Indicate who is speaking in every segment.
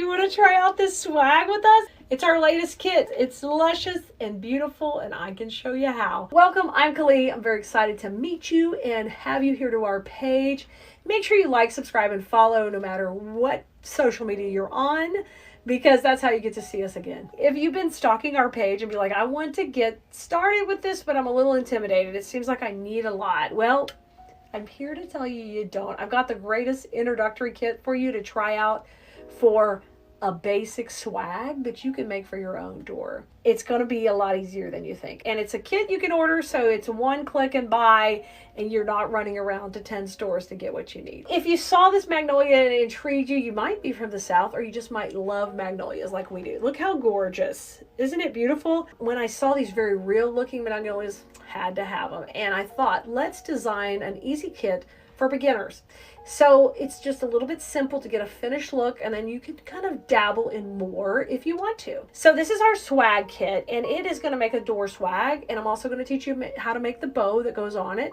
Speaker 1: you want to try out this swag with us? It's our latest kit. It's luscious and beautiful, and I can show you how. Welcome, I'm Kali. I'm very excited to meet you and have you here to our page. Make sure you like, subscribe, and follow no matter what social media you're on, because that's how you get to see us again. If you've been stalking our page and be like, I want to get started with this, but I'm a little intimidated. It seems like I need a lot. Well, I'm here to tell you you don't. I've got the greatest introductory kit for you to try out for a basic swag that you can make for your own door. It's going to be a lot easier than you think. And it's a kit you can order, so it's one click and buy, and you're not running around to 10 stores to get what you need. If you saw this magnolia and it intrigued you, you might be from the South, or you just might love magnolias like we do. Look how gorgeous. Isn't it beautiful? When I saw these very real looking magnolias, had to have them. And I thought, let's design an easy kit for beginners. So it's just a little bit simple to get a finished look, and then you can kind of dabble in more if you want to. So this is our swag kit, and it is going to make a door swag, and I'm also going to teach you how to make the bow that goes on it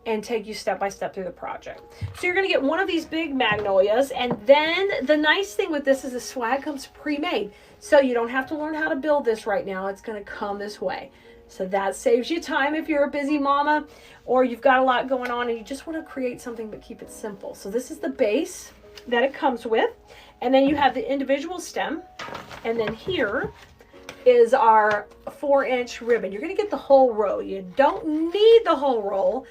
Speaker 1: and take you step by step through the project. So you're going to get one of these big magnolias, and then the nice thing with this is the swag comes pre-made. So you don't have to learn how to build this right now. It's going to come this way. So that saves you time if you're a busy mama or you've got a lot going on and you just want to create something but keep it simple. So this is the base that it comes with. And then you have the individual stem. And then here is our 4-inch ribbon. You're going to get the whole row. You don't need the whole roll,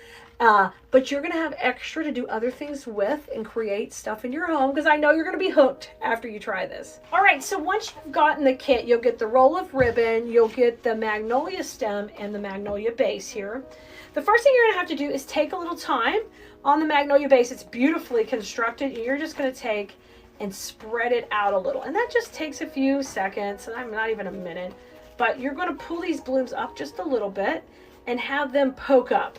Speaker 1: but you're going to have extra to do other things with and create stuff in your home, because I know you're going to be hooked after you try this. All right, so once you've gotten the kit, you'll get the roll of ribbon, you'll get the magnolia stem and the magnolia base here. The first thing you're going to have to do is take a little time on the magnolia base. It's beautifully constructed. You're just going to take and spread it out a little. And that just takes a few seconds, and I'm not even a minute. But you're going to pull these blooms up just a little bit and have them poke up.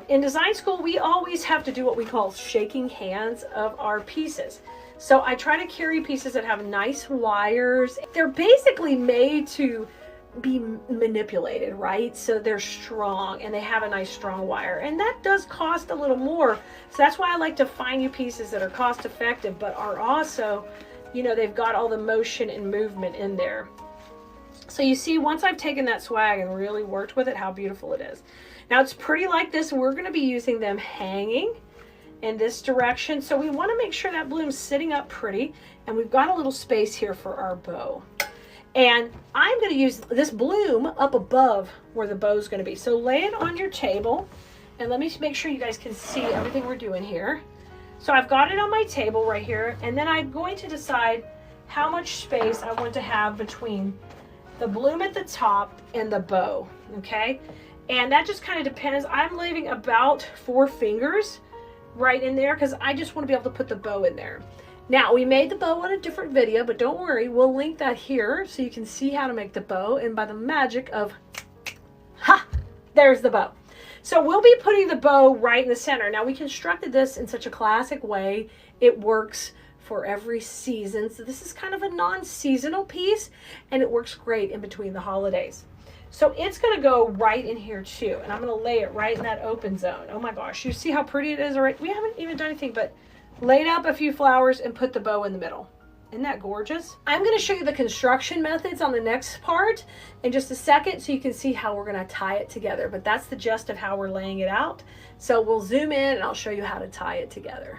Speaker 1: In design school, we always have to do what we call shaking hands of our pieces. So I try to carry pieces that have nice wires. They're basically made to be manipulated, right? So they're strong and they have a nice strong wire, and that does cost a little more. So that's why I like to find you pieces that are cost effective but are also, you know, they've got all the motion and movement in there. So you see, once I've taken that swag and really worked with it, how beautiful it is. Now it's pretty like this. We're going to be using them hanging in this direction. So we want to make sure that bloom's sitting up pretty, and we've got a little space here for our bow. And I'm going to use this bloom up above where the bow is going to be. So lay it on your table, and let me make sure you guys can see everything we're doing here. So I've got it on my table right here, and then I'm going to decide how much space I want to have between the bloom at the top and the bow, okay? And that just kind of depends. I'm leaving about 4 fingers right in there because I just want to be able to put the bow in there. Now, we made the bow on a different video, but don't worry, we'll link that here so you can see how to make the bow. And by the magic of, there's the bow. So we'll be putting the bow right in the center. Now, we constructed this in such a classic way. It works for every season. So this is kind of a non-seasonal piece, and it works great in between the holidays. So it's going to go right in here too, and I'm going to lay it right in that open zone. Oh my gosh, you see how pretty it is already? We haven't even done anything but laid up a few flowers and put the bow in the middle. Isn't that gorgeous? I'm going to show you the construction methods on the next part in just a second so you can see how we're going to tie it together. But that's the gist of how we're laying it out. So we'll zoom in and I'll show you how to tie it together.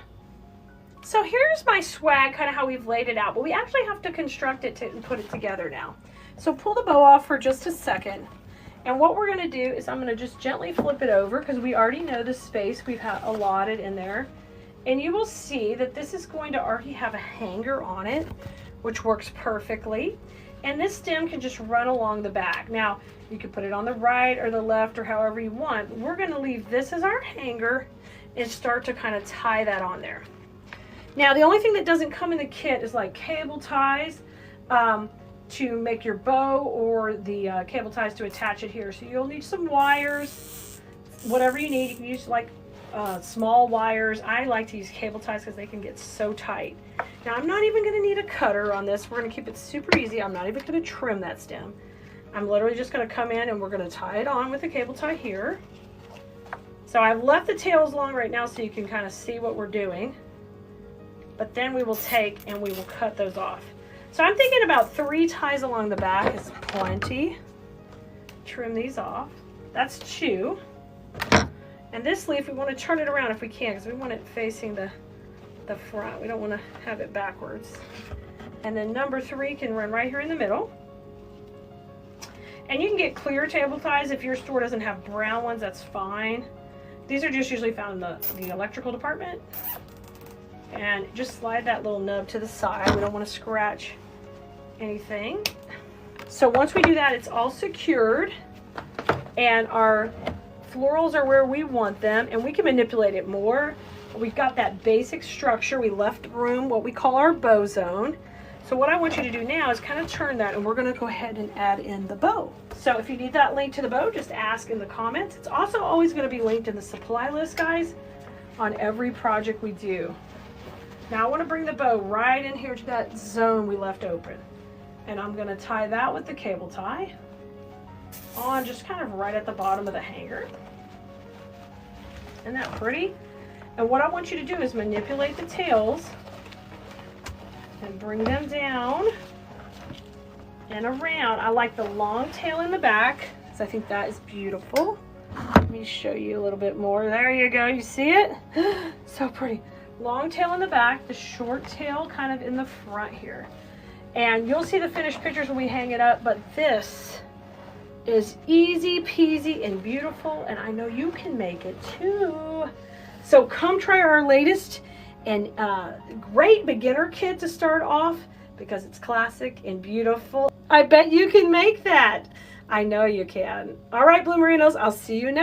Speaker 1: So here's my swag, kind of how we've laid it out, but we actually have to construct it and put it together now. So pull the bow off for just a second. And what we're going to do is I'm going to just gently flip it over because we already know the space we've allotted in there. And you will see that this is going to already have a hanger on it, which works perfectly. And this stem can just run along the back. Now, you can put it on the right or the left or however you want. We're going to leave this as our hanger and start to kind of tie that on there. Now, the only thing that doesn't come in the kit is like cable ties to make your bow, or the cable ties to attach it here. So you'll need some wires, whatever you need. You can use like small wires. I like to use cable ties because they can get so tight. Now, I'm not even going to need a cutter on this. We're going to keep it super easy. I'm not even going to trim that stem. I'm literally just going to come in and we're going to tie it on with a cable tie here. So I've left the tails long right now so you can kind of see what we're doing. But then we will take and we will cut those off. So I'm thinking about 3 ties along the back is plenty. Trim these off. That's 2. And this leaf, we want to turn it around if we can, because we want it facing the front. We don't want to have it backwards. And then number 3 can run right here in the middle. And you can get clear table ties. If your store doesn't have brown ones, that's fine. These are just usually found in the electrical department. And just slide that little nub to the side. We don't want to scratch anything. So once we do that, it's all secured. And our florals are where we want them. And we can manipulate it more. We've got that basic structure. We left room, what we call our bow zone. So what I want you to do now is kind of turn that, and we're going to go ahead and add in the bow. So if you need that link to the bow, just ask in the comments. It's also always going to be linked in the supply list, guys, on every project we do. Now I want to bring the bow right in here to that zone we left open. And I'm going to tie that with the cable tie on just kind of right at the bottom of the hanger. Isn't that pretty? And what I want you to do is manipulate the tails and bring them down and around. I like the long tail in the back because I think that is beautiful. Let me show you a little bit more. There you go. You see it? So pretty. Long tail in the back, the short tail kind of in the front here. And you'll see the finished pictures when we hang it up, but this is easy peasy and beautiful, and I know you can make it too. So come try our latest and great beginner kit to start off because it's classic and beautiful. I bet you can make that. I know you can. All right, Bloomerinos, I'll see you next.